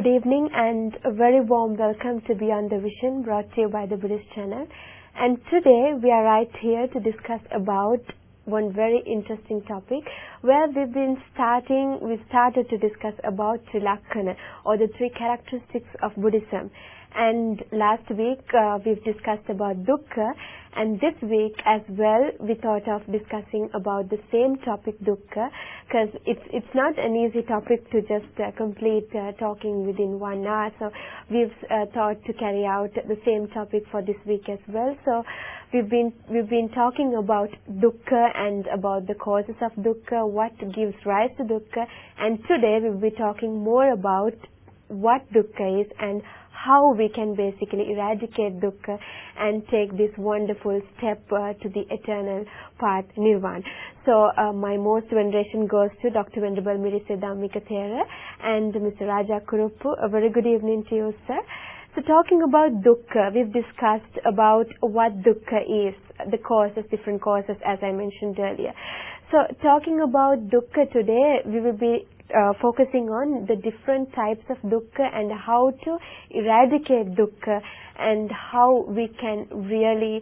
Good evening and a very warm welcome to Beyond the Vision, brought to you by the Buddhist channel. And today we are right here to discuss about one very interesting topic where we started to discuss about Trilakkana, or the three characteristics of Buddhism. And last week we've discussed about dukkha, and this week as well we thought of discussing about the same topic, dukkha, because it's not an easy topic to just complete talking within 1 hour. So we've thought to carry out the same topic for this week as well. So we've been talking about dukkha and about the causes of dukkha, what gives rise to dukkha, and today we'll be talking more about what dukkha is and how we can basically eradicate dukkha and take this wonderful step to the eternal path, nirvana. So my most veneration goes to Dr. Venerable Mirisse Dhammika Thero and Mr. Raja Kuruppu. A very good evening to you, sir. So talking about dukkha, we've discussed about what dukkha is, the causes, different causes as I mentioned earlier. So talking about dukkha today, we will be focusing on the different types of dukkha and how to eradicate dukkha and how we can really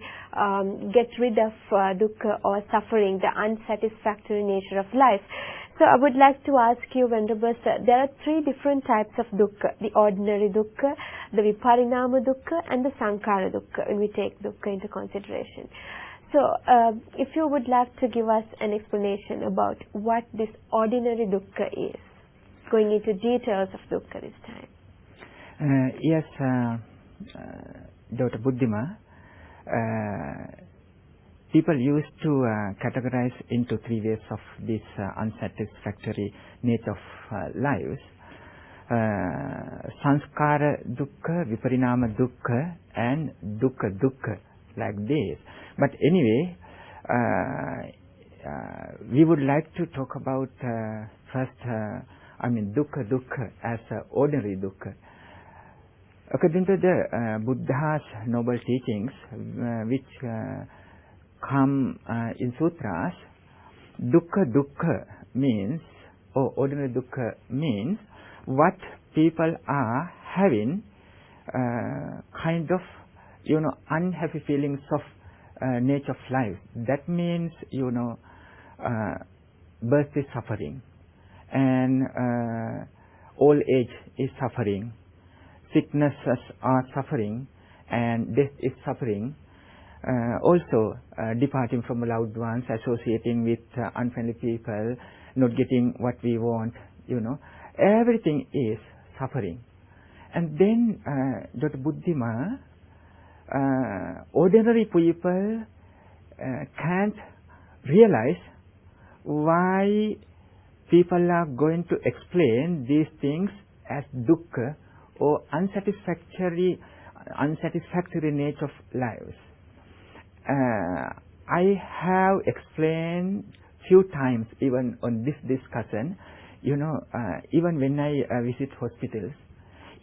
get rid of dukkha or suffering, the unsatisfactory nature of life. So I would like to ask you, Venerable Sir, there are three different types of dukkha: the ordinary dukkha, the viparinama dukkha, and the sankhara dukkha, when we take dukkha into consideration. So, if you would like to give us an explanation about what this ordinary dukkha is, going into details of dukkha this time. Yes, Dr. Buddhima, people used to categorize into three ways of this unsatisfactory nature of lives. Sanskara dukkha, viparinama dukkha, and dukkha, like this. But anyway, we would like to talk about first, dukkha as ordinary dukkha. According to the Buddha's noble teachings, which come in sutras, dukkha means, or ordinary dukkha means, what people are having kind of, unhappy feelings of nature of life. That means, birth is suffering, and old age is suffering, sicknesses are suffering, and death is suffering. Also, departing from loved ones, associating with unfriendly people, not getting what we want, everything is suffering. And then, Dr. Buddhima, ordinary people can't realize why people are going to explain these things as dukkha, or unsatisfactory nature of lives. I have explained few times, even on this discussion, even when I visit hospitals,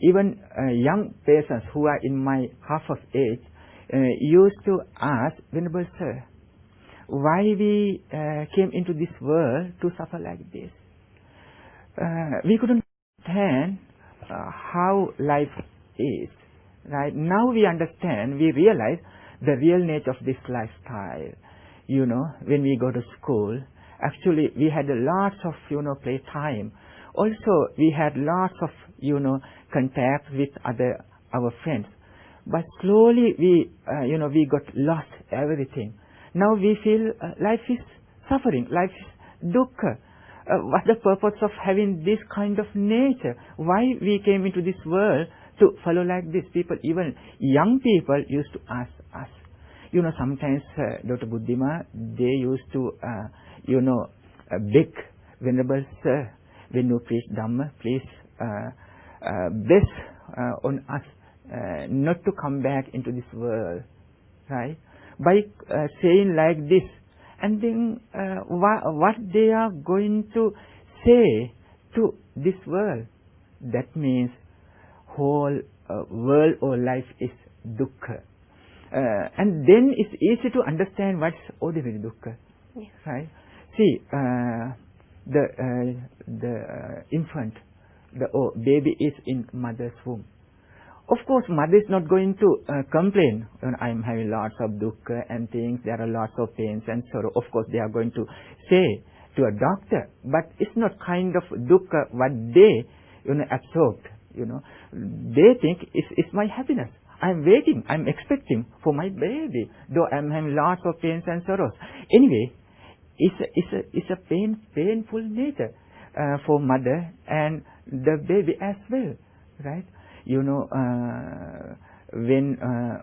even young persons who are in my half of age used to ask, Venerable Sir, why we came into this world to suffer like this? We couldn't understand how life is. Right now we understand, we realize the real nature of this lifestyle. When we go to school, actually we had lots of play time. Also we had lots of contact with our friends. But slowly we got lost everything. Now we feel life is suffering, life is dukkha. What's the purpose of having this kind of nature? Why we came into this world to follow like this? People, even young people, used to ask us. Sometimes, Dr. Buddhima, they used to, beg, Venerable Sir, when you preach Dhamma, please bless on us not to come back into this world, right? By saying like this, and then what they are going to say to this world, that means whole world or life is dukkha. And then it's easy to understand what's ordinary dukkha, yes. Right? See, the infant the baby is in mother's womb. Of course, mother is not going to complain. I am having lots of dukkha and things. There are lots of pains and sorrow. Of course, they are going to say to a doctor, but it's not kind of dukkha what they absorbed. They think it's my happiness. I'm waiting. I'm expecting for my baby, though I'm having lots of pains and sorrows. Anyway, it's a painful nature for mother and the baby as well, right? When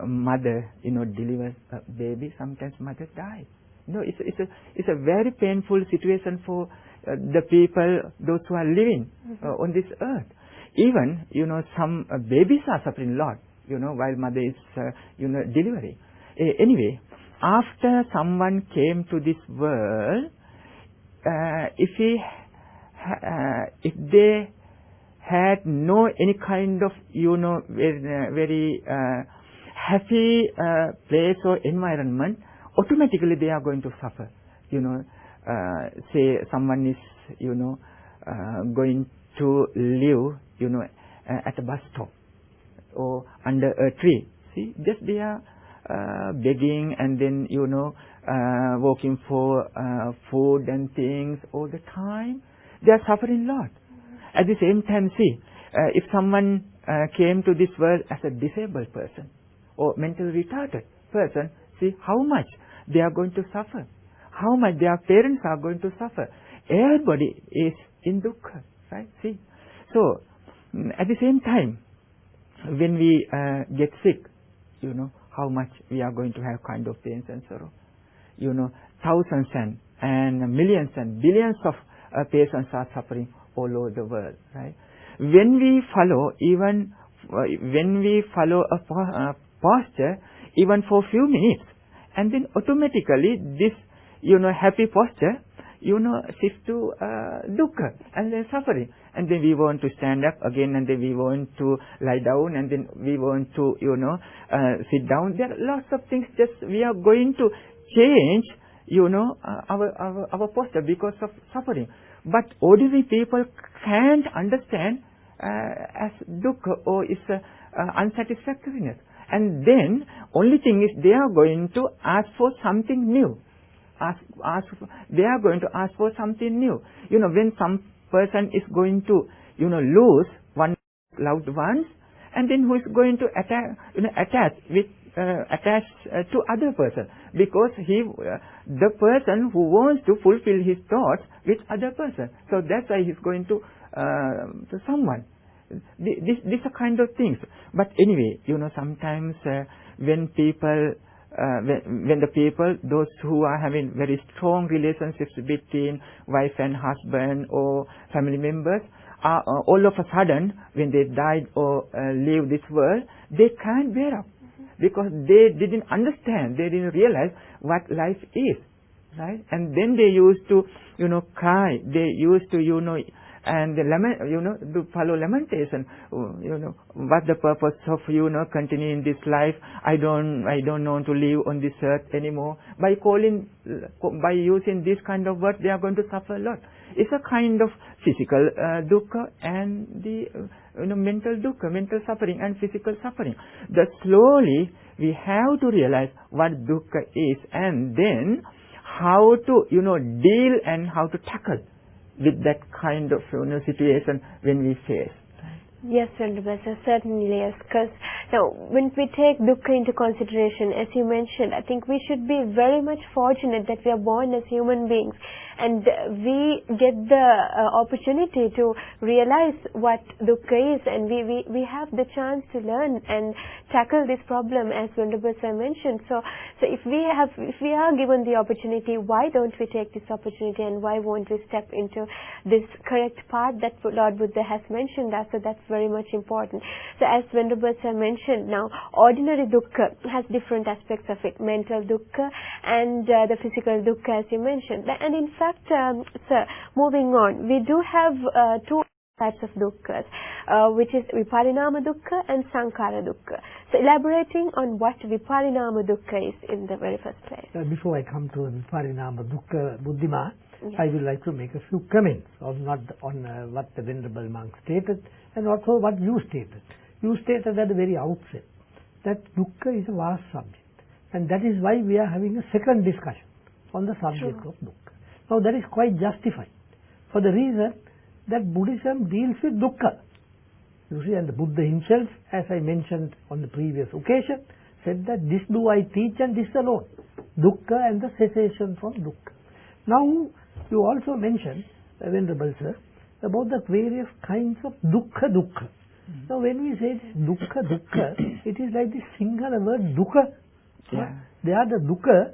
mother delivers a baby, sometimes mother dies. It's a very painful situation for the people, those who are living on this earth. Even some babies are suffering a lot, while mother is delivering. Anyway, after someone came to this world, if they had any kind of very happy place or environment, automatically they are going to suffer. Say someone is going to live at a bus stop or under a tree. See, just they are begging and then working for food and things all the time. They are suffering a lot. At the same time, see, if someone came to this world as a disabled person or mentally retarded person, see how much they are going to suffer, how much their parents are going to suffer. Everybody is in dukkha, right? See, so at the same time, when we get sick, how much we are going to have kind of pains and sorrow. Thousands and millions and billions of patients are suffering all over the world, right? When we follow a posture, even for a few minutes, and then automatically this, happy posture, shifts to dukkha and then suffering. And then we want to stand up again, and then we want to lie down, and then we want to, sit down. There are lots of things. Just we are going to change, our posture because of suffering. But ordinary people can't understand as dukkha or is unsatisfactoriness. And then only thing is they are going to ask for something new. They are going to ask for something new. When some person is going to, lose one loved ones, and then who is going to attach to other person, because the person who wants to fulfill his thoughts with other person. So that's why he's going to someone. These are kind of things. But anyway, sometimes when people, when the people, those who are having very strong relationships between wife and husband or family members, all of a sudden, when they died or leave this world, they can't bear up. Because they didn't understand, they didn't realize what life is, right? And then they used to, cry. They used to, and lament, to follow lamentation. What's the purpose of, continuing this life? I don't want to live on this earth anymore. By using this kind of words, they are going to suffer a lot. It's a kind of physical dukkha and the mental dukkha, mental suffering and physical suffering. That slowly we have to realize what dukkha is, and then how to deal and how to tackle with that kind of situation when we face. Yes, Venerable Sir, certainly yes. Because now, when we take dukkha into consideration, as you mentioned, I think we should be very much fortunate that we are born as human beings, and we get the opportunity to realize what dukkha is, and we have the chance to learn and tackle this problem, as Venerable Sir mentioned. So if we are given the opportunity, why don't we take this opportunity, and why won't we step into this correct path that Lord Buddha has mentioned us? So that's very much important. So as Venerable Sir mentioned, now ordinary dukkha has different aspects of it, mental dukkha and the physical dukkha, as you mentioned. And in fact, sir, moving on, we do have two types of dukkhas, which is viparinama dukkha and sankhara dukkha. So elaborating on what viparinama dukkha is in the very first place. Before I come to viparinama dukkha, Buddhima, I would like to make a few comments on what the Venerable monk stated and also what you stated. You stated at the very outset that dukkha is a vast subject, and that is why we are having a second discussion on the subject of dukkha. Now that is quite justified for the reason that Buddhism deals with dukkha. You see, and the Buddha himself, as I mentioned on the previous occasion, said that this do I teach and this alone, dukkha and the cessation from dukkha. Now you also mentioned, Venerable Sir, about the various kinds of dukkha. Now when we say dukkha, it is like the singular word dukkha. There the dukkha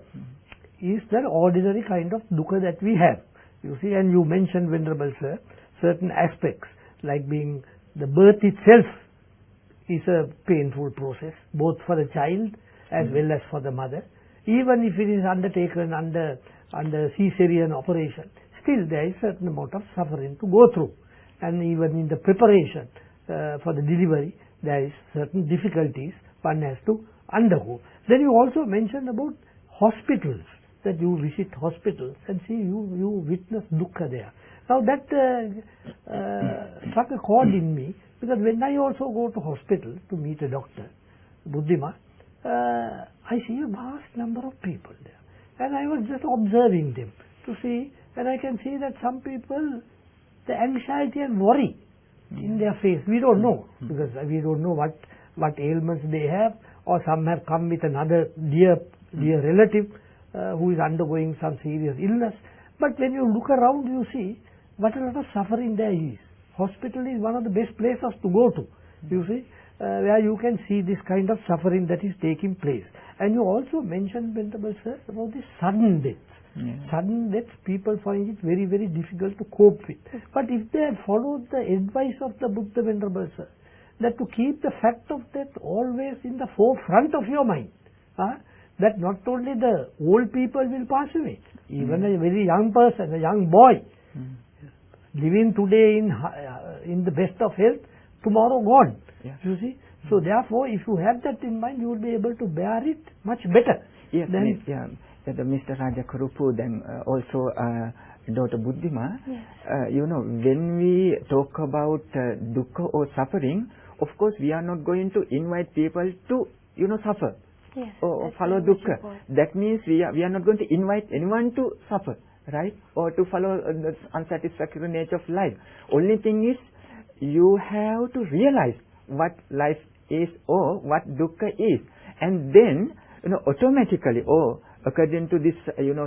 is the ordinary kind of dukkha that we have. You see, and you mentioned, Venerable Sir, certain aspects like being the birth itself is a painful process, both for the child as well as for the mother. Even if it is undertaken under caesarean operation, still there is certain amount of suffering to go through. And even in the preparation for the delivery, there is certain difficulties one has to undergo. Then you also mentioned about hospitals, that you visit hospitals and see you witness dukkha there. Now that struck a chord in me, because when I also go to hospital to meet a doctor, Buddhima, I see a vast number of people there. And I was just observing them to see, and I can see that some people, the anxiety and worry in their face, we don't know, because we don't know what ailments they have, or some have come with another dear relative who is undergoing some serious illness. But when you look around, you see what a lot of suffering there is. Hospital is one of the best places to go to, you see, where you can see this kind of suffering that is taking place. And you also mentioned, Venerable Sir, about the sudden deaths. Sudden deaths, people find it very, very difficult to cope with. But if they had followed the advice of the Buddha, Venerable Sir, that to keep the fact of death always in the forefront of your mind, that not only the old people will pass away, even a very young person, a young boy, living today in the best of health, tomorrow gone. You see? So therefore, if you have that in mind, you will be able to bear it much better. The Mr. Raja Kurupu, then also Dr. Buddhima, when we talk about dukkha or suffering, of course we are not going to invite people to, suffer or follow dukkha. That means we are not going to invite anyone to suffer, right? Or to follow the unsatisfactory nature of life. Only thing is, you have to realize what life is or what dukkha is, and then automatically, according to this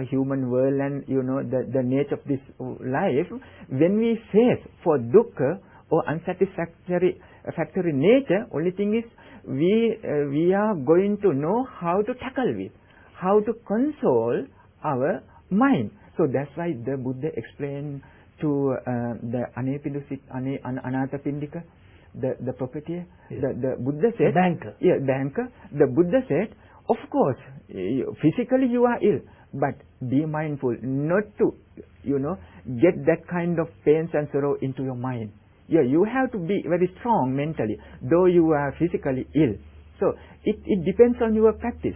human world and the nature of this life, when we face for dukkha or unsatisfactory nature, only thing is we are going to know how to tackle it, how to console our mind. So that's why the Buddha explained to the Anathapindika, the property, the Buddha said, banker. The Buddha said, of course, physically you are ill, but be mindful not to, get that kind of pains and sorrow into your mind. You have to be very strong mentally, though you are physically ill. So it depends on your practice.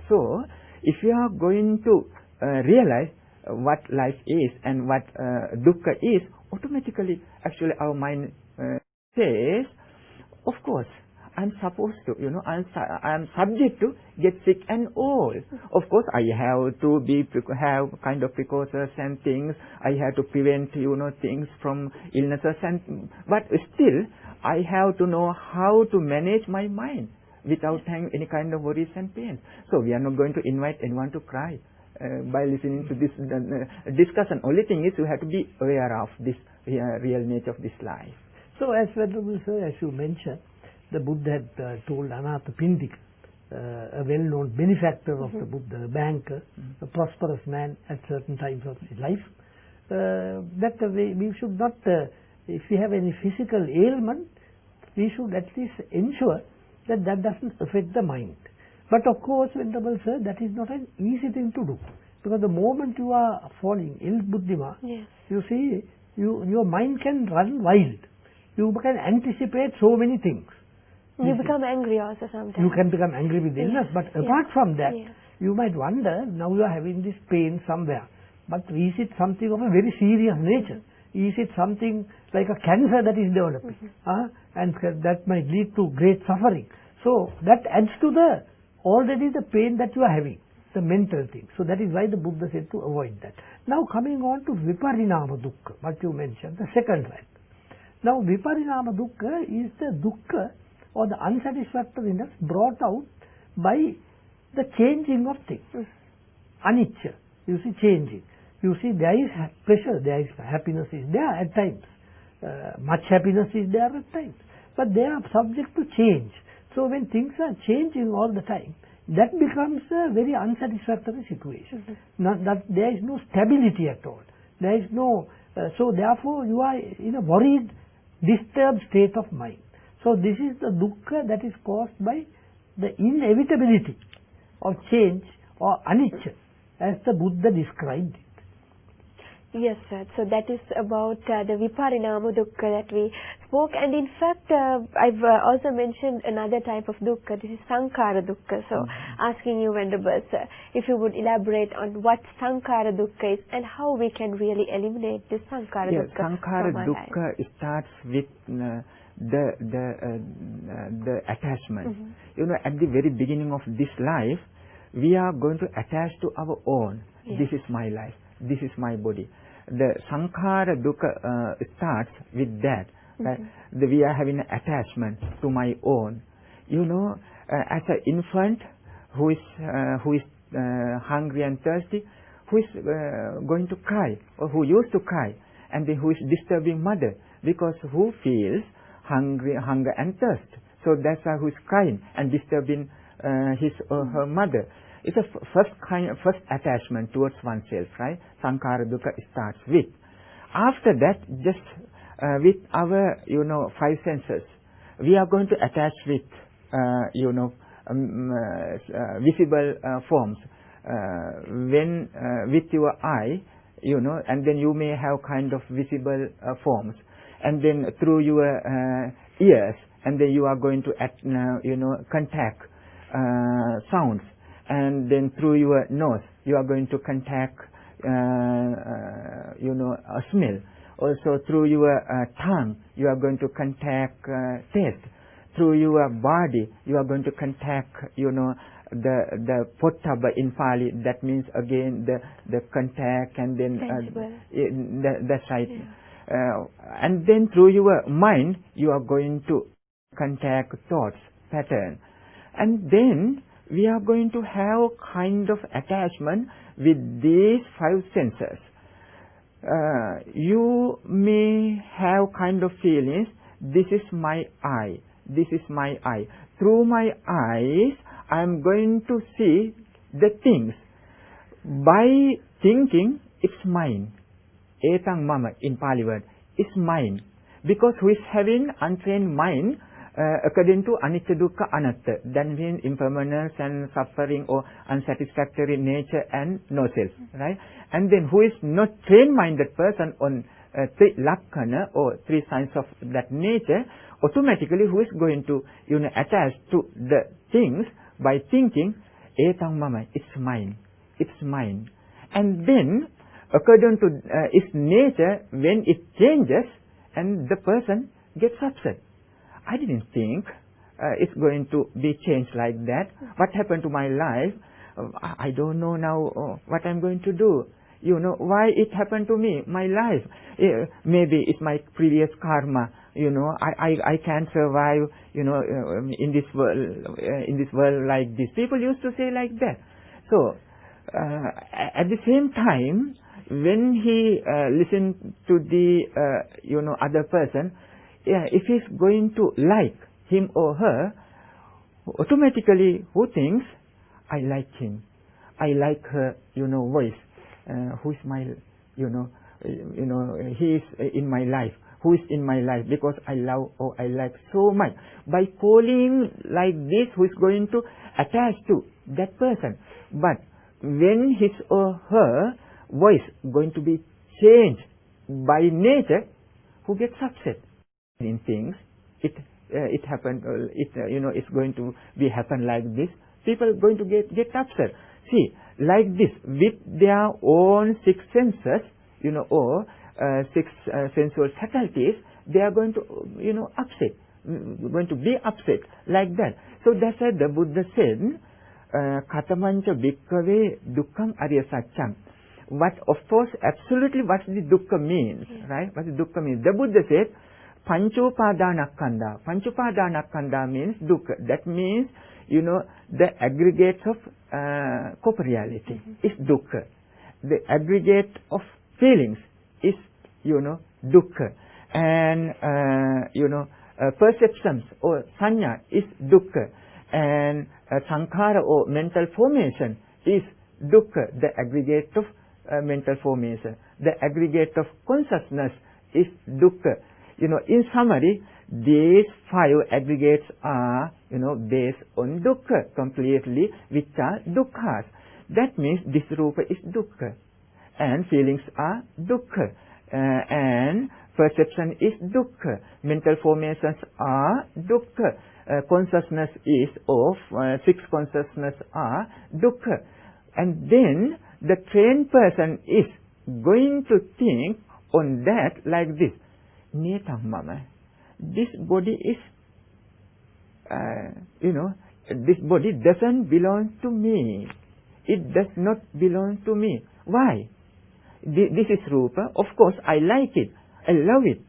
So if you are going to realize what life is and what dukkha is, automatically, actually, our mind says, of course, I'm supposed to, I'm subject to get sick and old. Of course, I have to have kind of precautions and things. I have to prevent, things from illnesses but still, I have to know how to manage my mind without having any kind of worries and pains. So we are not going to invite anyone to cry by listening to this discussion. Only thing is, you have to be aware of this real nature of this life. So as Venerable Sir, as you mentioned, the Buddha had told Anathapindika, a well-known benefactor of the Buddha, a banker, a prosperous man at certain times of his life, that we should not, if we have any physical ailment, we should at least ensure that doesn't affect the mind. But of course, Venerable Sir, that is not an easy thing to do, because the moment you are falling ill, Buddhima, you see, your mind can run wild. You can anticipate so many things. You become angry also sometimes. You can become angry with illness, but apart from that, yes, you might wonder, now you are having this pain somewhere, but is it something of a very serious nature? Is it something like a cancer that is developing? And that might lead to great suffering. So that adds to already the pain that you are having, the mental thing. So that is why the Buddha said to avoid that. Now coming on to viparinama dukkha, what you mentioned, the second rank. Now viparinama dukkha is the dukkha or the unsatisfactoriness brought out by the changing of things. Anicca, you see, changing. You see, there is pleasure, there is happiness is there at times. Much happiness is there at times. But they are subject to change. So when things are changing all the time, that becomes a very unsatisfactory situation. Not that there is no stability at all. There is no, so therefore you are in a worried, disturbed state of mind. So this is the dukkha that is caused by the inevitability of change or anicca, as the Buddha described it. Yes, sir. So that is about the viparinama dukkha that we spoke. And in fact, I've also mentioned another type of dukkha. This is sankhara dukkha. So asking you, Venerable Sir, if you would elaborate on what sankhara dukkha is and how we can really eliminate this sankhara dukkha. Sankhara dukkha starts with the attachment. You know, at the very beginning of this life, we are going to attach to our own. This is my life. This is my body. The sankhara dukkha starts with that. Right? We are having an attachment to my own. You know, as an infant who is hungry and thirsty, who is going to cry, or who used to cry, and then who is disturbing mother, because who feels hunger and thirst. So that's why who is crying and disturbing his or her mother. It's a first attachment towards oneself, right? Sankhara dukkha starts with. After that, just with our, five senses, we are going to attach with, visible forms. When with your eye, and then you may have kind of visible forms, and then through your ears, and then you are going to, contact sounds. And then through your nose, you are going to contact, a smell. Also through your tongue, you are going to contact taste. Through your body, you are going to contact, the pottabha in Pali. That means again the contact, and then that's right. And then through your mind, you are going to contact thoughts, pattern, and then we are going to have kind of attachment with these five senses. You may have kind of feelings, this is my eye, this is my eye. Through my eyes, I am going to see the things. By thinking, it's mine. Etang mama in Pali word, is mine. Because who is having untrained mind, according to anicca dukkha anatta, that means impermanence and suffering or unsatisfactory nature and no self, right? And then who is not trained-minded person on three lakkana or three signs of that nature, automatically who is going to attach to the things by thinking, etang mama, it's mine, it's mine. And then according to its nature, when it changes, and the person gets upset. I didn't think it's going to be changed like that. What happened to my life? I don't know now what I'm going to do. Why it happened to me, my life. Maybe it's my previous karma. I can't survive, in this world like this. People used to say like that. So, at the same time, when he listened to the, other person, if he's going to like him or her, automatically who thinks, I like him, I like her, voice. Who is my, he is in my life. Who is in my life? Because I love or I like so much. By calling like this, who is going to attach to that person. But when his or her voice going to be changed by nature who gets upset in things. It happened. It's going to be happen like this. People are going to get upset. See, like this, with their own six senses, or six sensual faculties, they are going to, upset. Going to be upset like that. So that's why the Buddha said, "Katamancha bhikkhave dukkhaṃ arya saccam." What, of course, absolutely what the dukkha means, right? What the dukkha means. The Buddha said, "Panchopadanakkhandha." Panchopadanakkhandha means dukkha. That means, the aggregate of corporeality is dukkha. The aggregate of feelings is, dukkha. And, perceptions or sanya is dukkha. And sankhara or mental formation is dukkha, the aggregate of mental formation. The aggregate of consciousness is dukkha. In summary, these five aggregates are, based on dukkha completely, which are dukkhas. That means this rupa is dukkha. And feelings are dukkha. And perception is dukkha. Mental formations are dukkha. Consciousness is of six consciousness are dukkha. And then the trained person is going to think on that like this. Netaṃ mama. This body is, this body doesn't belong to me. It does not belong to me. Why? This is rupa. Of course, I like it. I love it.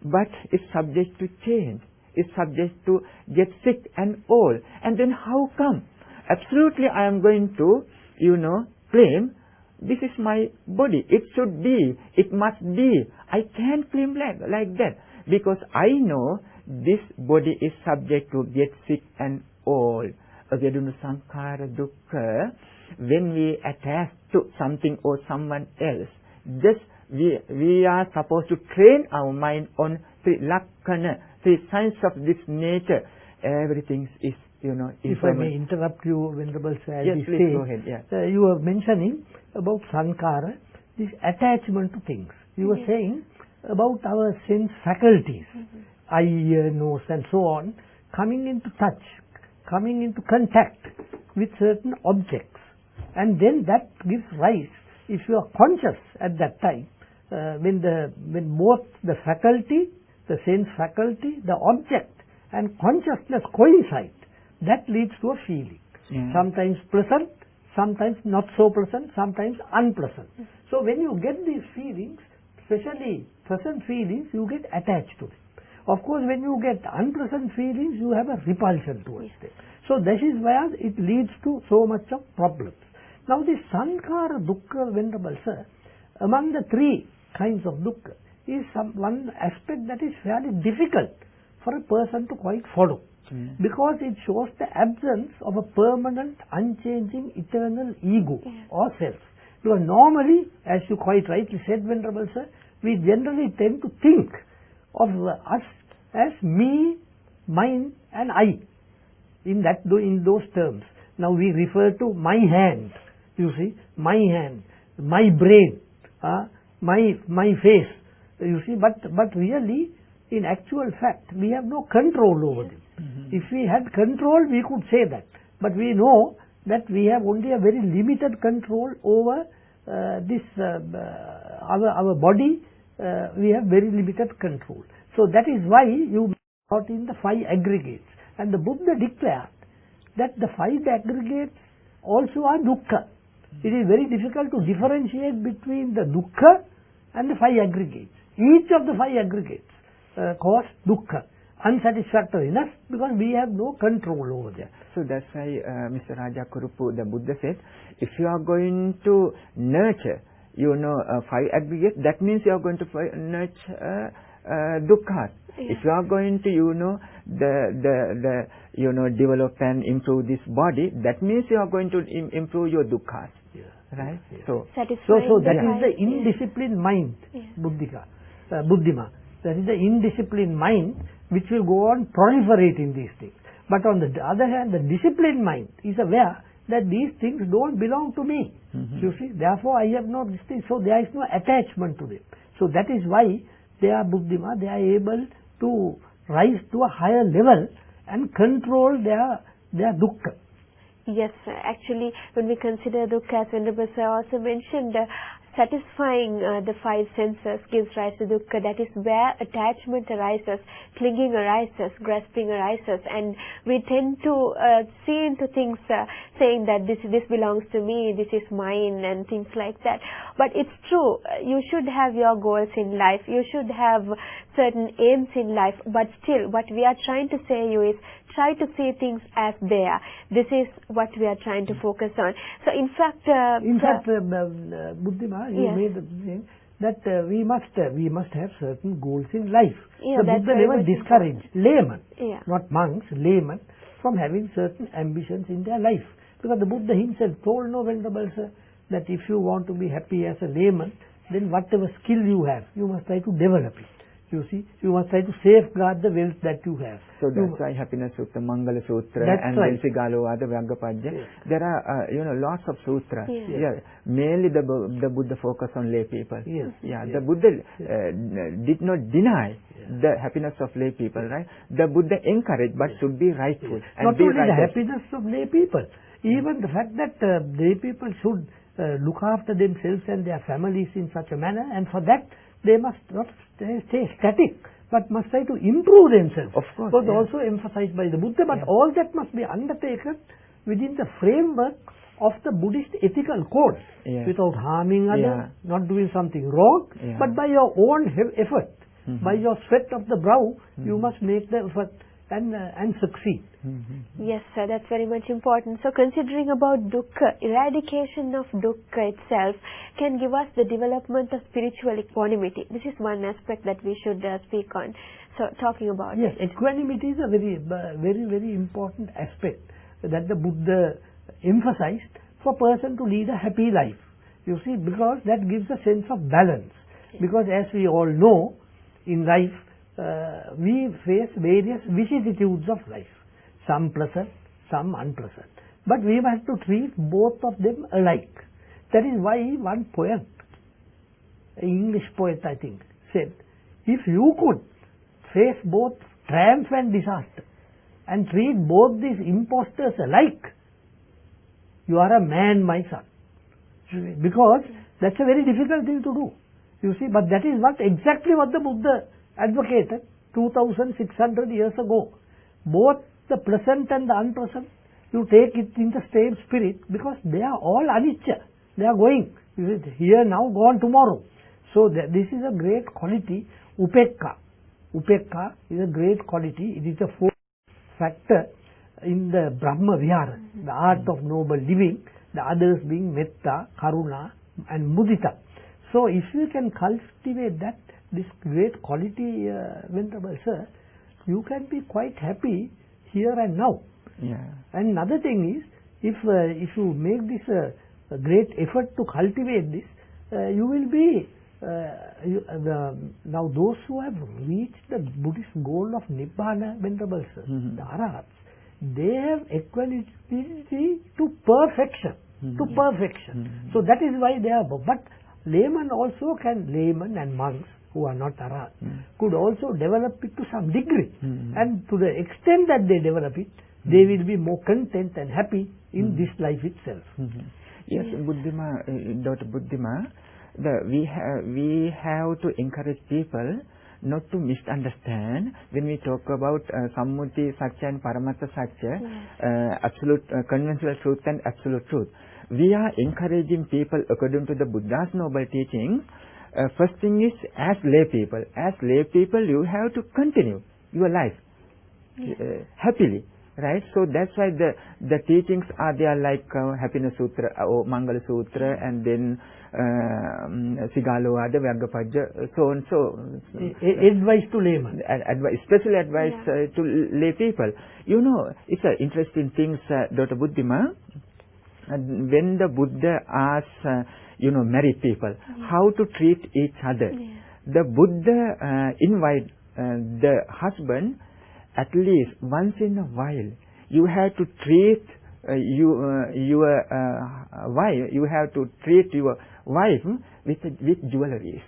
But it's subject to change. It's subject to get sick and all. And then how come? Absolutely, I am going to, claim this is my body. It should be. It must be. I can't claim like that. Because I know this body is subject to get sick and all. Avedunu sankhara dukkha. When we attach to something or someone else, just we are supposed to train our mind on three lakkana, three signs of this nature. Everything is, If I may interrupt you, Venerable Sir, yes, please go ahead. Yeah. You were mentioning about sankhara, this attachment to things. You were saying about our sense faculties, eye, ear, nose, and so on, coming into touch, coming into contact with certain objects. And then that gives rise, if you are conscious at that time, when both the faculty, the sense faculty, the object, and consciousness coincide, that leads to a feeling. Sometimes pleasant, sometimes not so pleasant, sometimes unpleasant. So when you get these feelings, especially pleasant feelings, you get attached to them. Of course, when you get unpleasant feelings, you have a repulsion towards them. So this is where it leads to so much of problems. Now this sankhara dukkha, Venerable Sir, among the three kinds of dukkha, is one aspect that is fairly difficult for a person to quite follow. Because it shows the absence of a permanent, unchanging, eternal ego or self. Because normally, as you quite rightly said, Venerable Sir, we generally tend to think of us as me, mine and I, in those terms. Now we refer to my hand, you see, my hand, my brain, my face, you see, but really, in actual fact, we have no control over them. If we had control, we could say that. But we know that we have only a very limited control over our body. We have very limited control. So that is why you brought in the five aggregates. And the Buddha declared that the five aggregates also are dukkha. It is very difficult to differentiate between the dukkha and the five aggregates. Each of the five aggregates cause dukkha, unsatisfactoriness, because we have no control over them. So that's why Mr. Raja Kurupu, the Buddha said, if you are going to nurture, five aggregates, that means you are going to nurture dukkha. If you are going to, develop and improve this body, that means you are going to improve your dukkhas. Right? So that is the indisciplined mind, buddhima. That is the indisciplined mind which will go on proliferating these things. But on the other hand, the disciplined mind is aware that these things don't belong to me. You see, therefore I have no this thing, so there is no attachment to them. So that is why they are Buddhima, they are able to rise to a higher level and control their dukkha. Yes, actually, when we consider dukkha, as Venerable Sir also mentioned, satisfying the five senses gives rise to dukkha. That is where attachment arises, clinging arises, grasping arises, and we tend to see into things saying that this belongs to me, this is mine, and things like that. But it's true, you should have your goals in life, you should have certain aims in life, but still what we are trying to say you is try to see things as they are. This is what we are trying to focus on. So in fact, Buddhima, you made the thing that we must have certain goals in life. The Buddha never discouraged laymen, not monks, laymen, from having certain ambitions in their life. Because the Buddha himself told, no, Venerable Sir, that if you want to be happy as a layman, then whatever skill you have, you must try to develop it. You see, you must try to safeguard the wealth that you have. So that's why Happiness Sutra, Mangala Sutra, and then Sigalowada, Vyagapajja. There are, lots of sutras. Mainly the Buddha focused on lay people. The Buddha did not deny the happiness of lay people, right? The Buddha encouraged, but should be rightful. And not only the happiness of lay people, even the fact that lay people should look after themselves and their families in such a manner, and for that they must not stay static, but must try to improve themselves. Of course. Was also emphasized by the Buddha, but all that must be undertaken within the framework of the Buddhist ethical code, without harming others, not doing something wrong, but by your own effort, by your sweat of the brow, you must make the effort and succeed. Yes, sir, that's very much important. So considering about dukkha, eradication of dukkha itself can give us the development of spiritual equanimity. This is one aspect that we should speak on. So talking about equanimity is a very important aspect that the Buddha emphasized for a person to lead a happy life. You see, because that gives a sense of balance. Because as we all know, in life, we face various vicissitudes of life, some pleasant, some unpleasant. But we have to treat both of them alike. That is why one poet, an English poet I think, said, if you could face both triumph and disaster and treat both these impostors alike, you are a man, my son. Because that's a very difficult thing to do. You see, but that is exactly what the Buddha advocated 2600 years ago. Both the pleasant and the unpleasant, you take it in the same spirit, because they are all anicca. They are going. Here now, gone tomorrow. So this is a great quality, upekka. Upekka is a great quality. It is a fourth factor in the Brahma Vihara, the art of noble living, the others being metta, karuna and mudita. So if you can cultivate this great quality, Venerable Sir, you can be quite happy here and now. And another thing is, if you make this a great effort to cultivate this, you will be now those who have reached the Buddhist goal of Nibbana, Venerable Sir, the Arahats, they have equanimity to perfection. So that is why they are. But laymen and monks who are not Arahats could also develop it to some degree. And to the extent that they develop it, they will be more content and happy in this life itself. Yes, Buddhima, Dr. Buddhima, we have to encourage people not to misunderstand when we talk about Sammuti Satya and Paramatta Satya, absolute conventional truth and absolute truth. We are encouraging people according to the Buddha's noble teachings. First thing is, as lay people, you have to continue your life happily, right? So that's why the teachings are there, like Happiness Sutra or Mangala Sutra, and then Sigalowada, Vyagapajja, so on. So advice to laymen, special advice to lay people. You know, it's an interesting thing, Dr. Buddhima. When the Buddha asks, married people, how to treat each other, the Buddha invite the husband at least once in a while. You have to treat your wife. You have to treat your wife with jewelries.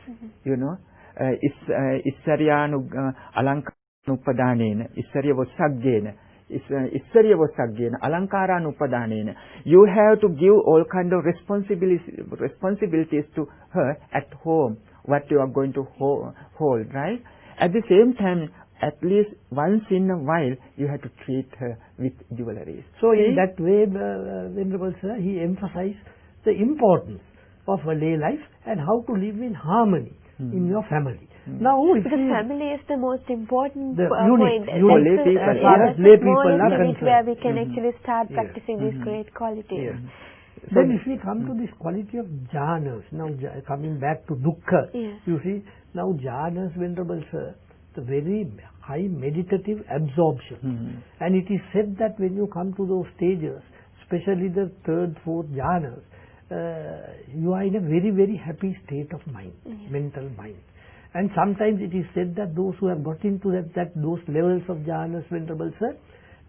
You know, Issariyanu Alankanupadanena, Issariyavosaggena, Issariyavosaggena, Alankaranupadanen. You have to give all kind of responsibilities to her at home, what you are going to hold, right? At the same time, at least once in a while, you have to treat her with jewelries. So in that way, Venerable Sir, he emphasized the importance of a lay life and how to live in harmony in your family. Now, if because family is the most important the point. unit, That's as far as lay people are unit concerned, where we can actually start practicing these great qualities. Then if we come to this quality of jhanas, now coming back to dukkha, you see, now jhanas, Venerable Sir, the very high meditative absorption. And it is said that when you come to those stages, especially the third, fourth jhanas, you are in a very, very happy state of mind, mental mind. And sometimes it is said that those who have got into those levels of jhanas, Venerable Sir,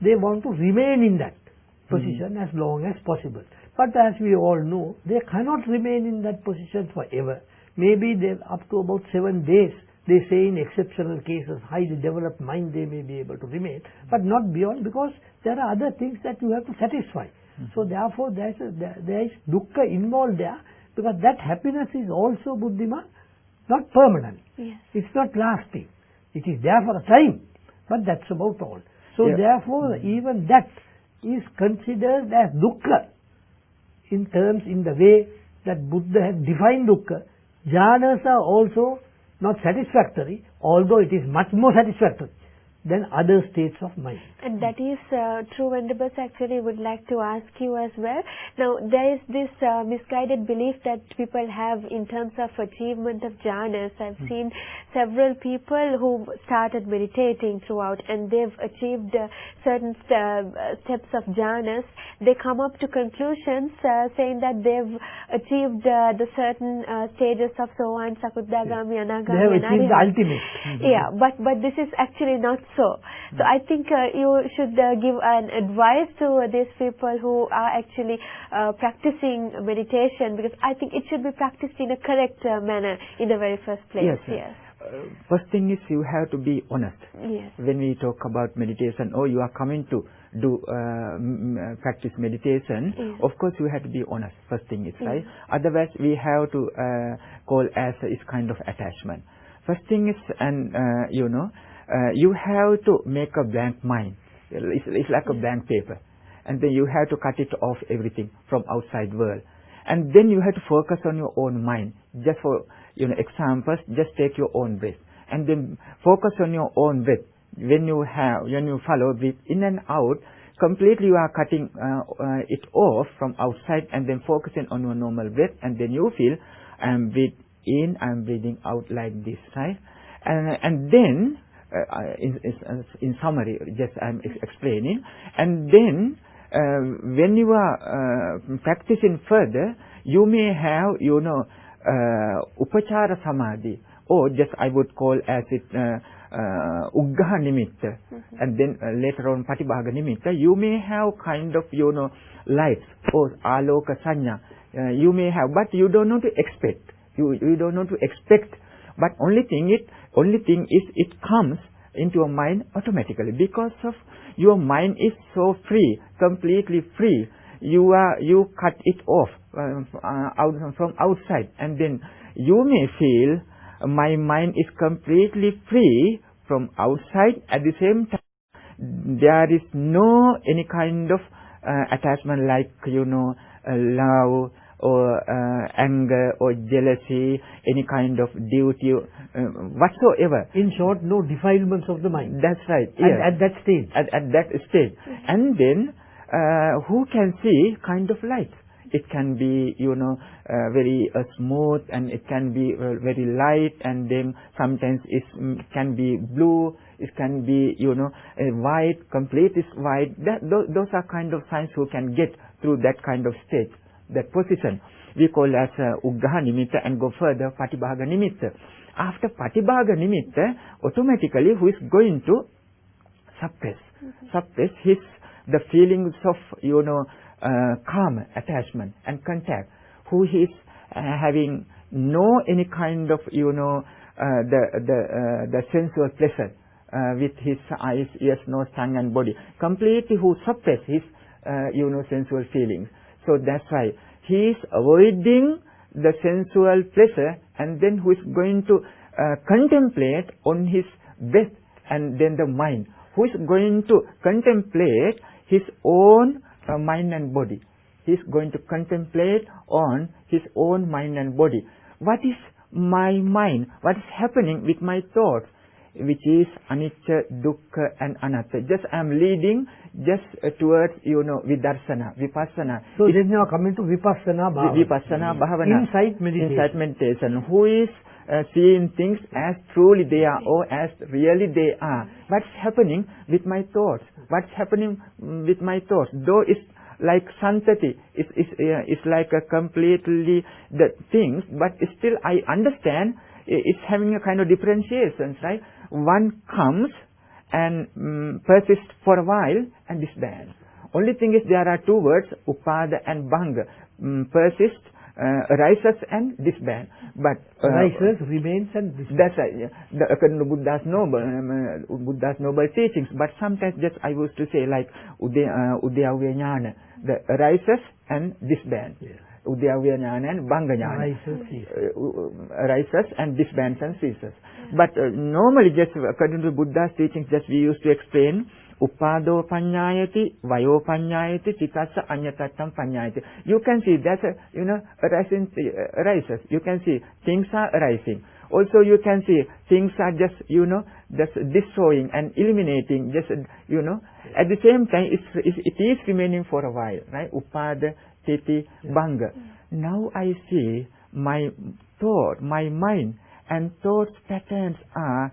they want to remain in that position as long as possible. But as we all know, they cannot remain in that position forever. Maybe they up to about 7 days. They say in exceptional cases, highly developed mind, they may be able to remain, but not beyond, because there are other things that you have to satisfy. So therefore, there is dukkha involved there, because that happiness is also, Buddhima, not permanent. It's not lasting. It is there for a time, but that's about all. So therefore, even that is considered as dukkha in the way that Buddha has defined dukkha. Jhanas are also not satisfactory, although it is much more satisfactory than other states of mind. And that is true, Venerable. Actually, would like to ask you as well. Now, there is this misguided belief that people have in terms of achievement of jhanas. I've seen several people who started meditating throughout, and they've achieved certain steps of jhanas. They come up to conclusions saying that they've achieved the certain stages of Sovan, Sakudagami, Anagami, they have achieved the ultimate. Yeah, but this is actually not so. So I think you should give an advice to these people who are actually practicing meditation, because I think it should be practiced in a correct manner in the very first place. First thing is you have to be honest. When we talk about meditation, or you are coming to do practice meditation, of course you have to be honest. First thing is right. Otherwise, we have to call as is kind of attachment. First thing is, and you have to make a blank mind. It's like a blank paper, and then you have to cut it off everything from outside world, and then you have to focus on your own mind. Just for examples, just take your own breath, and then focus on your own breath. When you follow breath in and out, completely you are cutting it off from outside, and then focusing on your normal breath, and then you feel I am breathing in, I am breathing out like this, right? And then in summary, just I am explaining, and then when you are practicing further, you may have upachara samadhi, or just I would call as it uggaha nimitta, and then later on patibhaga nimitta. You may have kind of lights or aloka sanya. You may have, but you don't know to expect. You don't know to expect. But only thing is it comes into your mind automatically, because of your mind is so free, completely free. You cut it off from outside, and then you may feel my mind is completely free from outside. At the same time, there is no any kind of attachment like love or anger or jealousy, any kind of duty whatsoever. In short, no defilements of the mind. That's right. At that stage. At that stage. And then who can see kind of light? It can be very smooth, and it can be very light, and then sometimes it can be blue, it can be white, complete is white. Those are kind of signs who can get through that kind of state, that position. We call as uggaha nimitta, and go further patibhaga nimitta. After patibhaga nimitta, automatically who is going to suppress the feelings of calm attachment and contact, who is having no any kind of, the sensual pleasure with his eyes, ears, nose, tongue and body. Completely who suppress his, sensual feelings. So that's why he is avoiding the sensual pleasure, and then who is going to contemplate on his breath and then the mind. Who is going to contemplate his own mind and body. He is going to contemplate on his own mind and body. What is my mind? What is happening with my thoughts? Which is anicca, dukkha and anatta. Just I am leading just towards, vipassana. So then you are coming to vipassana bhavana. Vipassana bhavana. Insight meditation. Insight meditation. Who is seeing things as truly they are or as really they are. What's happening with my thoughts? What's happening with my thoughts? Though it's like santati, it's like a completely the things, but still I understand it's having a kind of differentiations, right? One comes and persists for a while and disbands. Only thing is there are two words, upada and bhanga. Persist, arises and disband. But arises, remains and disbands. That's right. Yeah. According to Buddha's noble teachings. But sometimes just I used to say like udayavya jnana, the arises and disbands. Yeah. Udayavya jnana and bhanga jnana. Arises and disbands and ceases. But normally just according to Buddha's teachings, just we used to explain upado panyayati, vayo panyayati, chitassa anyatattam panyayati. You can see that's arises. You can see things are arising. Also you can see things are just, just destroying and eliminating, just, at the same time it is remaining for a while, right? Upada, titi, bhanga. Now I see my thought, my mind, and thoughts patterns are,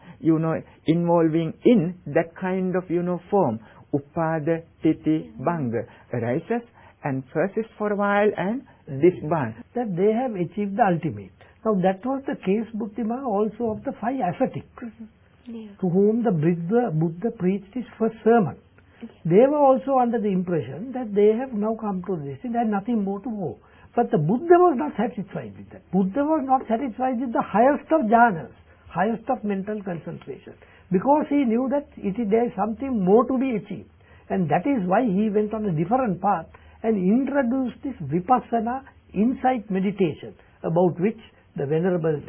involving in that kind of, form. Upada, titi, bhanga. Arises and persists for a while and disband. That they have achieved the ultimate. Now that was the case, Buddhima, also of the 5 ascetics, to whom the Buddha preached his first sermon. They were also under the impression that they have now come to this and had nothing more to go. But the Buddha was not satisfied with that. Buddha was not satisfied with the highest of jhanas, highest of mental concentration, because he knew that there is something more to be achieved. And that is why he went on a different path and introduced this vipassana insight meditation, about which the venerable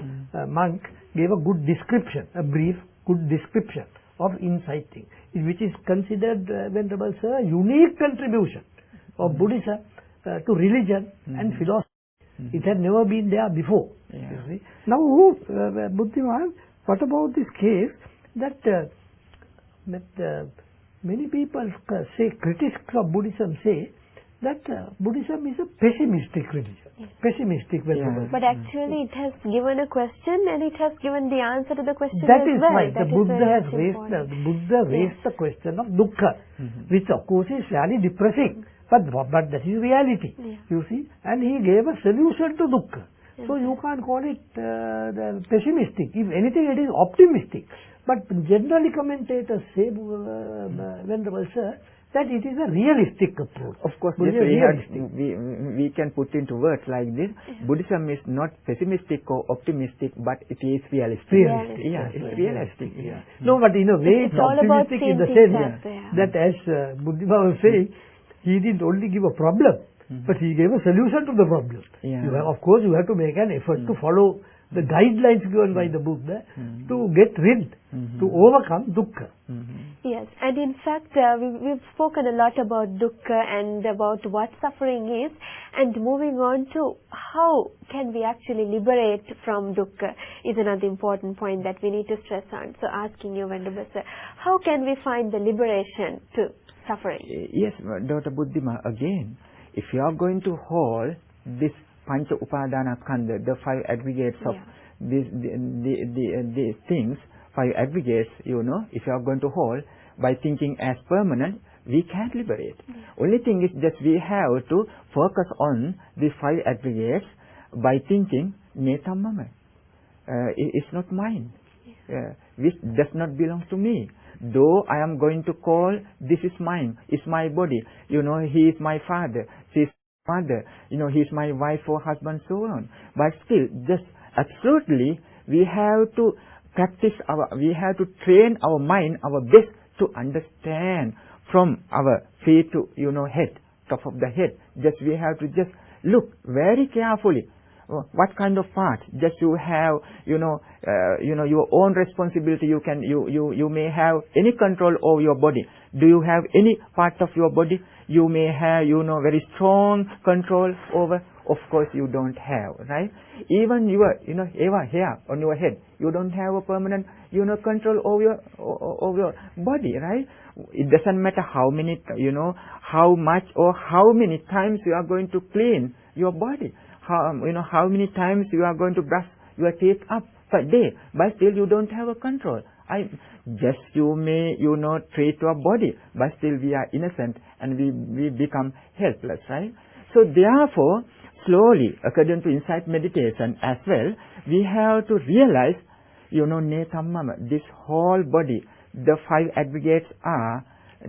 monk gave a good description, a brief good description of insighting, which is considered, Venerable Sir, a unique contribution of Buddhism to religion and philosophy. It had never been there before. You see. Now, Buddhiman, what about this case that many people say, critics of Buddhism say, that Buddhism is a pessimistic religion, pessimistic venerable. But actually it has given a question and it has given the answer to the question that as is well. Right. That the Buddha has raised the question of dukkha, which of course is really depressing, but that is reality, you see. And he gave a solution to dukkha. So you can't call it pessimistic. If anything, it is optimistic. But generally commentators say, Venerable Sir, that it is a realistic approach. Of course, yes, we can put into words like this. Buddhism is not pessimistic or optimistic, but it is realistic. It's realistic. No, but in a way it's optimistic in the sense that as Buddha was saying, he didn't only give a problem, but he gave a solution to the problem. Of course, you have to make an effort to follow the guidelines given by the Buddha to get rid, to overcome dukkha. Yes, and in fact, we've spoken a lot about dukkha and about what suffering is, and moving on to how can we actually liberate from dukkha is another important point that we need to stress on. So asking you, Venerable Sir, how can we find the liberation to suffering? Yes, Dr. Buddhima, again, if you are going to hold this Pancha Upadana Skandha, the 5 aggregates of these things, 5 aggregates, if you are going to hold by thinking as permanent, we can't liberate. Only thing is that we have to focus on these 5 aggregates by thinking, Netam Mama. It's not mine. This does not belong to me. Though I am going to call, this is mine, it's my body. He is my father, she is mother, he's my wife or husband, so on. But still, just absolutely, we have to we have to train our mind, our best to understand from our feet to, head, top of the head. We have to just look very carefully. What kind of part? Just you have, your own responsibility. You may have any control over your body. Do you have any part of your body you may have, very strong control over? Of course, you don't have, right? Even your, hair on your head, you don't have a permanent, control over your body, right? It doesn't matter how many, how much or how many times you are going to clean your body. How many times you are going to brush your teeth up per day, but still you don't have a control. You may, treat your body, but still we are innocent and we become helpless, right? So therefore, slowly, according to insight meditation as well, we have to realize, this whole body, the 5 aggregates are, it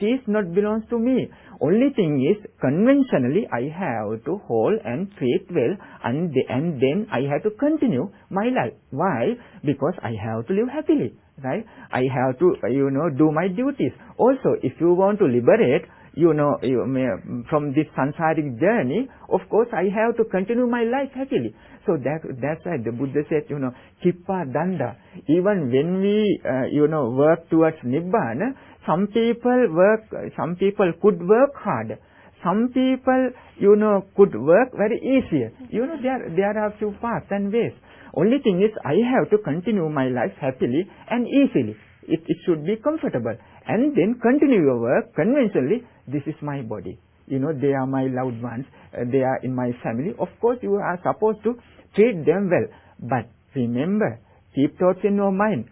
is not belongs to me. Only thing is, conventionally, I have to hold and treat well, and then I have to continue my life. Why? Because I have to live happily, right? I have to, do my duties. Also, if you want to liberate, from this sansaric journey, of course, I have to continue my life happily. So that's why the Buddha said, Kippa Danda. Even when we, work towards Nibbana, some people could work hard. Some people, could work very easier. There are few paths and ways. Only thing is, I have to continue my life happily and easily. It should be comfortable. And then continue your work conventionally. This is my body. They are my loved ones. They are in my family. Of course, you are supposed to treat them well. But remember, keep thoughts in your mind.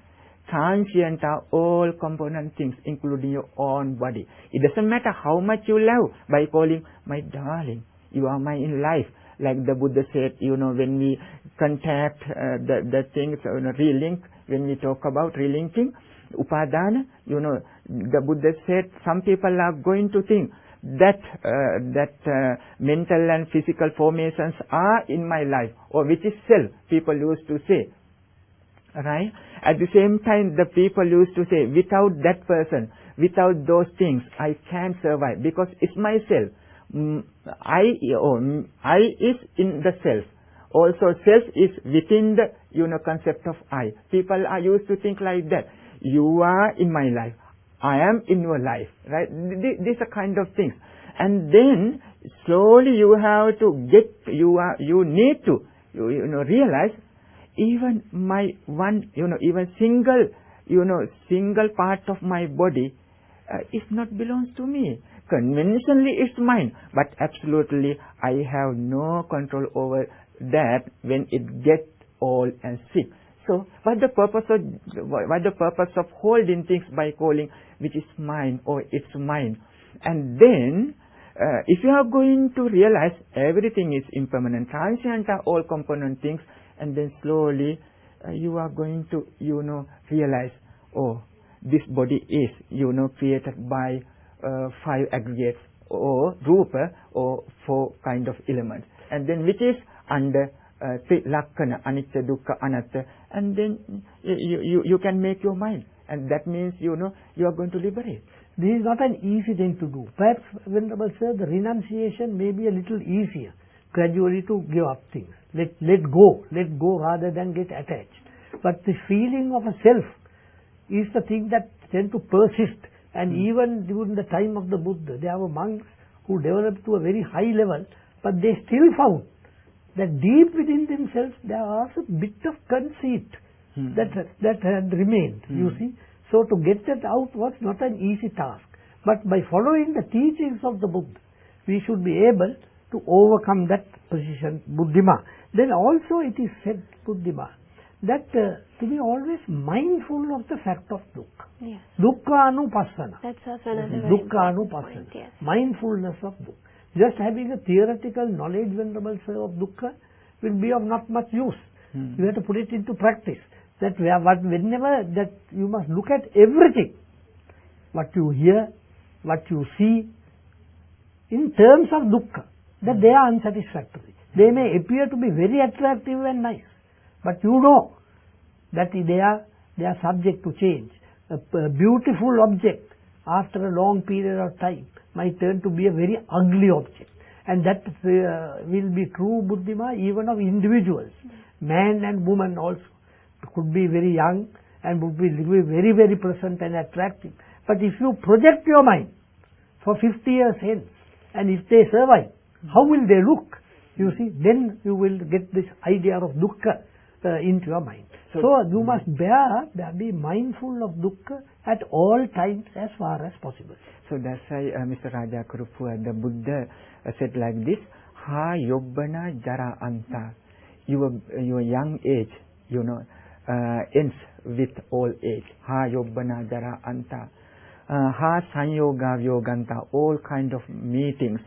Transient are all component things, including your own body. It doesn't matter how much you love by calling, my darling, you are my in life. Like the Buddha said, when we contact the things, relink, when we talk about relinking, upadana, the Buddha said some people are going to think that mental and physical formations are in my life, or which is self, people used to say, right? At the same time, the people used to say, without that person, without those things, I can't survive, because it's myself. I is in the self. Also, self is within the, concept of I. People are used to think like that. You are in my life. I am in your life, right? These are kind of things. And then slowly you have to you need to, realize even my one, even single part of my body is not belongs to me. Conventionally it's mine, but absolutely I have no control over that when it gets old and sick. So, what the purpose of holding things by calling, which is mine or it's mine? And then, if you are going to realize everything is impermanent, transient are all component things, and then slowly you are going to, realize, oh, this body is, created by 5 aggregates or rupa or 4 kind of elements, and then which is under lakkana, anicca, dukkha, anatta, and then you can make your mind, and that means you are going to liberate. This is not an easy thing to do. Perhaps, Venerable Sir, the renunciation may be a little easier, gradually to give up things. Let go rather than get attached. But the feeling of a self is the thing that tends to persist. And even during the time of the Buddha, there were monks who developed to a very high level, but they still found that deep within themselves there was a bit of conceit that had remained, you see. So to get that out was not an easy task. But by following the teachings of the Buddha, we should be able to overcome that position, buddhima. Then also it is said, buddhima, that to be always mindful of the fact of dukkha. Yes. Dukkha anupassana. That's also another Dukkha anupassana. Yes. Mindfulness of dukkha. Just having a theoretical knowledge, Venerable Sir, of dukkha will be of not much use. You have to put it into practice. Whenever that you must look at everything, what you hear, what you see, in terms of dukkha, that they are unsatisfactory. They may appear to be very attractive and nice, but you know that they are subject to change. A beautiful object after a long period of time might turn to be a very ugly object, and that will be true buddhima even of individuals. Man and woman also could be very young and would be very, very pleasant and attractive, but if you project your mind for 50 years hence, and if they survive, how will they look? You see, then you will get this idea of dukkha into your mind. So you must be mindful of dukkha at all times as far as possible. So that's why Mr. Raja Kurupu, the Buddha said like this: Ha yobbana jara anta. Your young age, ends with old age. Ha yobbana jara anta. Ha sanyoga vyoganta. All kind of meetings,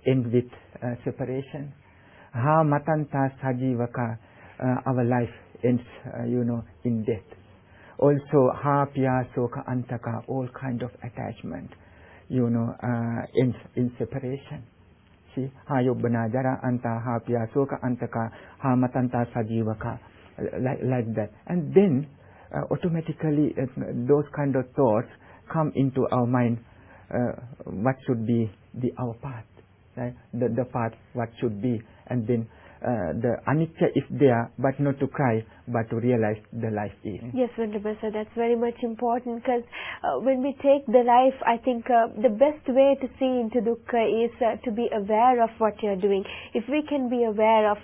end with separation. Ha matanta sajivaka. Our life ends, in death. Also, ha piya soka antaka. All kind of attachment, ends in separation. See, ha yobbana jara anta, ha piya soka antaka, ha matanta sajivaka. Like that. And then, automatically, those kind of thoughts come into our mind. What should be our path? Right? The path, what should be, and then the anicca is there, but not to cry, but to realize the life is. Yes, Venerable Sir, that's very much important, because when we take the life, I think the best way to see into dukkha is to be aware of what you're doing. If we can be aware of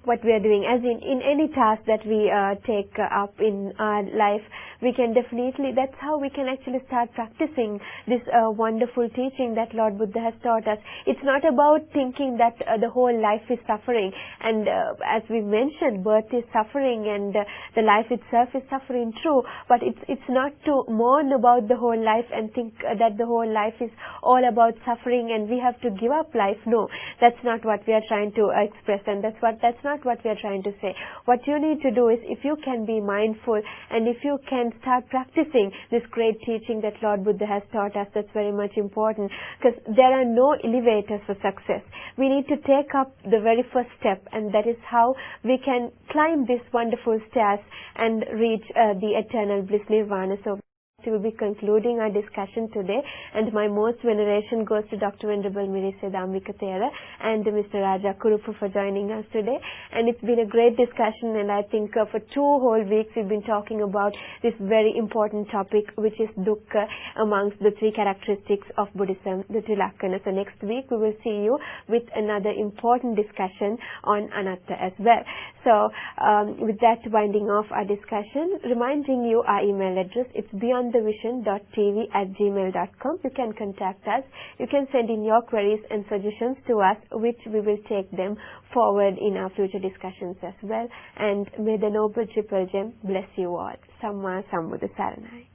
what we are doing, as in any task that we take up in our life, we can definitely, that's how we can actually start practicing this wonderful teaching that Lord Buddha has taught us. It's not about thinking that the whole life is suffering, and as we mentioned, birth is suffering and the life itself is suffering, true, but it's not to mourn about the whole life and think that the whole life is all about suffering and we have to give up life. No, that's not what we are trying to express, and that's not what we are trying to say. What you need to do is, if you can be mindful and if you can start practicing this great teaching that Lord Buddha has taught us, that's very much important, because there are no elevators for success. We need to take up the very first step, and that is how we can climb these wonderful stairs and reach the eternal bliss nirvana. So we will be concluding our discussion today, and my most veneration goes to Dr. Venerable Mirisse Dhammika Thero and Mr. Raja Kurupu for joining us today. And it's been a great discussion, and I think for 2 whole weeks we've been talking about this very important topic, which is dukkha amongst the 3 characteristics of Buddhism, the Trilakkhana. So next week we will see you with another important discussion on anatta as well. So with that, winding off our discussion, reminding you our email address, it's beyondthevision.tv@gmail.com. You can contact us. You can send in your queries and suggestions to us, which we will take them forward in our future discussions as well. And may the Noble Triple Gem bless you all. Samma Sambuddha Saranai.